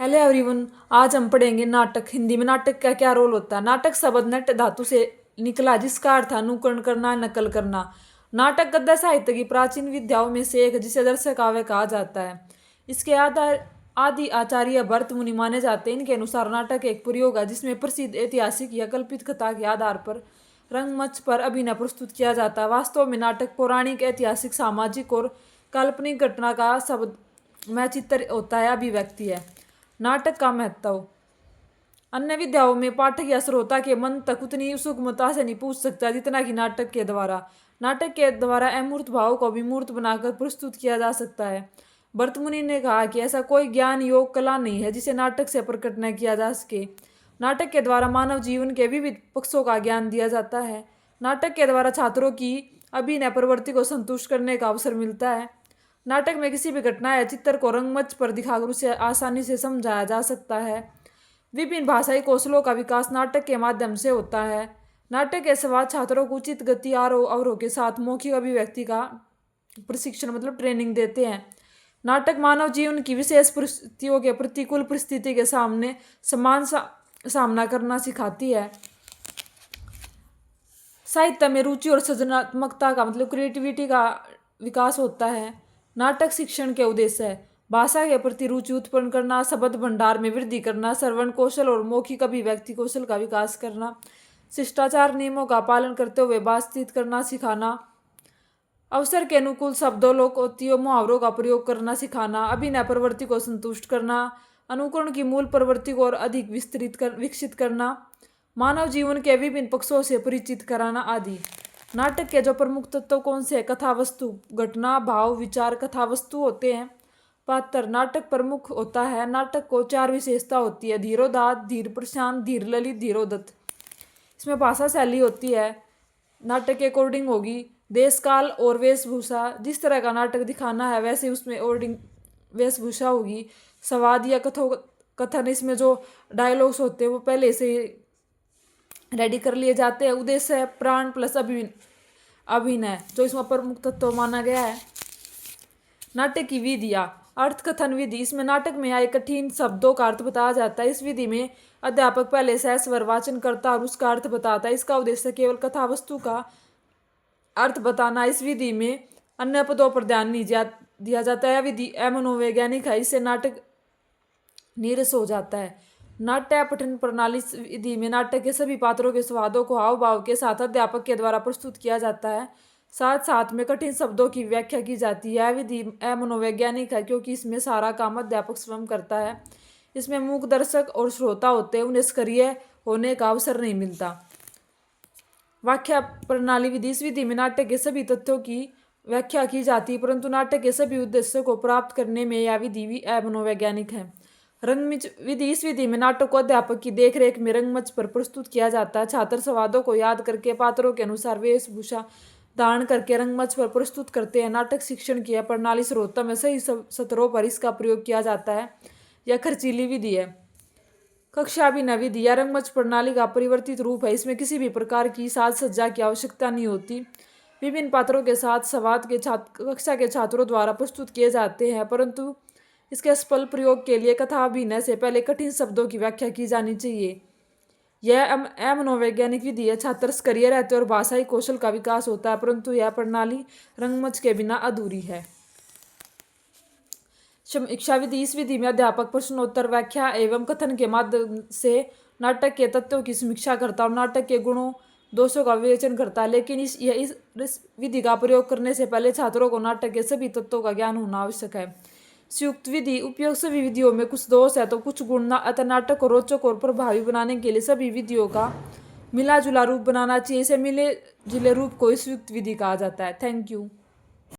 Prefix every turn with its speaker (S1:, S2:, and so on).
S1: Hello everyone, आज हम पढ़ेंगे नाटक। हिंदी में नाटक का क्या रोल होता है। नाटक शब्द नट धातु से निकला, जिसका अर्थ है अनुकरण करना, नकल करना। नाटक गद्य साहित्य की प्राचीन विद्याओं में से एक है, जिसे दर्शक काव्य कहा जाता है। इसके आदि आचार्य भरत मुनि माने जाते हैं। इनके अनुसार नाटक एक प्रयोग है जिसमें प्रसिद्ध ऐतिहासिक या कल्पित कथा के आधार पर रंगमंच पर अभिनय प्रस्तुत किया जाता है। वास्तव में नाटक पौराणिक, ऐतिहासिक, सामाजिक और काल्पनिक घटना का शब्द में चित्र होता है, अभिव्यक्ति है। नाटक का महत्व। अन्य विद्याओं में पाठक या श्रोता के मन तक उतनी सूक्ष्मता से नहीं पूछ सकता जितना कि नाटक के द्वारा। नाटक के द्वारा अमूर्त भाव को भी मूर्त बनाकर प्रस्तुत किया जा सकता है। भरत मुनि ने कहा कि ऐसा कोई ज्ञान, योग, कला नहीं है जिसे नाटक से प्रकट न किया जा सके। नाटक के द्वारा मानव जीवन के विविध पक्षों का ज्ञान दिया जाता है। नाटक के द्वारा छात्रों की अभिनय प्रवृत्ति को संतुष्ट करने का अवसर मिलता है। नाटक में किसी भी घटना या चित्र को रंगमंच पर दिखाकर उसे आसानी से समझाया जा सकता है। विभिन्न भाषाई कौशलों का विकास नाटक के माध्यम से होता है। नाटक के संवाद छात्रों को उचित गति, आरोह अवरोह के साथ मौखिक अभिव्यक्ति का प्रशिक्षण ट्रेनिंग देते हैं। नाटक मानव जीवन की विशेष परिस्थितियों के प्रतिकूल परिस्थिति के सामने समान सामना करना सिखाती है। साहित्य में रुचि और सृजनात्मकता का क्रिएटिविटी का विकास होता है। नाटक शिक्षण के उद्देश्य है भाषा के प्रति रुचि उत्पन्न करना, शब्द भंडार में वृद्धि करना, श्रवण कौशल और मौखिक अभिव्यक्ति कौशल का विकास करना, शिष्टाचार नियमों का पालन करते हुए बातचीत करना सिखाना, अवसर के अनुकूल शब्दों, लोकोक्तियों, मुहावरों का प्रयोग करना सिखाना, अभिनय प्रवृत्ति को संतुष्ट करना, अनुकरण की मूल प्रवृत्ति को और अधिक विकसित करना, मानव जीवन के विभिन्न पक्षों से परिचित कराना आदि। नाटक के जो प्रमुख तत्व कौन से हैं? कथा वस्तु, घटना, भाव, विचार। कथा वस्तु होते हैं पात्र। नाटक प्रमुख होता है। नाटक को 4 विशेषता होती है: धीरोदात्त, धीर प्रशांत, धीर ललित, धीरोदत्त। इसमें भाषा शैली होती है, नाटक के अकॉर्डिंग होगी। देश काल और वेशभूषा, जिस तरह का नाटक दिखाना है वैसे उसमें अकॉर्डिंग वेशभूषा होगी। संवाद या कथन, इसमें जो डायलॉग्स होते हैं वो पहले से रेडी कर लिए जाते हैं। उद्देश्य है प्राण प्लस अभिनय, जो इसमें प्रमुख तत्व माना गया है। नाटक की विधियाँ। अर्थकथन विधि, इसमें नाटक में आए कठिन शब्दों का अर्थ बताया जाता है। इस विधि में अध्यापक पहले से स्वर वाचन करता और उसका अर्थ बताता है। इसका उद्देश्य केवल कथा वस्तु का अर्थ बताना। इस विधि में अन्य पदों पर ध्यान नहीं दिया जाता है। विधि अमनोवैज्ञानिक है, इससे नाटक नीरस हो जाता है। नाट्य पठन प्रणाली विधि में नाटक के सभी पात्रों के स्वादों को हाव भाव के साथ अध्यापक के द्वारा प्रस्तुत किया जाता है। साथ साथ में कठिन शब्दों की व्याख्या की जाती है। यह विधि अमनोवैज्ञानिक है क्योंकि इसमें सारा काम अध्यापक स्वयं करता है। इसमें मूक दर्शक और श्रोता होते हैं, उन्हें सक्रिय होने का अवसर नहीं मिलता। व्याख्या प्रणाली विधि, इस विधि में नाटक के सभी तथ्यों की व्याख्या की जाती है, परंतु नाटक के सभी उद्देश्यों को प्राप्त करने में यह विधि भी अमनोवैज्ञानिक है। रंगमंच विधि, इस विधि में नाटक को अध्यापक की देखरेख में रंगमंच पर प्रस्तुत किया जाता है। छात्र संवादों को याद करके पात्रों के अनुसार वेशभूषा धारण करके रंगमंच पर प्रस्तुत करते हैं। नाटक शिक्षण की प्रणाली सर्वोत्तम है, सही सत्रों पर इसका प्रयोग किया जाता है। यह खर्चीली विधि है। कक्षा अभिनय विधि, यह रंगमंच प्रणाली का परिवर्तित रूप है। इसमें किसी भी प्रकार की साज सज्जा की आवश्यकता नहीं होती। विभिन्न पात्रों के साथ संवाद के कक्षा के छात्रों द्वारा प्रस्तुत किए जाते हैं, परंतु इसके सफल प्रयोग के लिए कथा अभिनय से पहले कठिन शब्दों की व्याख्या की जानी चाहिए। यह अमनोवैज्ञानिक विधि है। छात्र सक्रिय रहते और भाषाई कौशल का विकास होता है, परंतु यह प्रणाली रंगमंच के बिना अधूरी है। समीक्षा विधि, इस विधि में अध्यापक प्रश्नोत्तर, व्याख्या एवं कथन के माध्यम से नाटक के तत्वों की समीक्षा करता और नाटक के गुणों दोषों का विवेचन करता है। लेकिन इस विधि का प्रयोग करने से पहले छात्रों को नाटक के सभी तत्वों का ज्ञान होना आवश्यक है। संयुक्त विधि, उपयोग सभी विधियों में कुछ दोष है तो कुछ गुण, अतः नाटक को रोचक और प्रभावी बनाने के लिए सभी विधियों का मिला जुला रूप बनाना चाहिए। इसे मिले जुले रूप को संयुक्त विधि कहा जाता है। Thank you.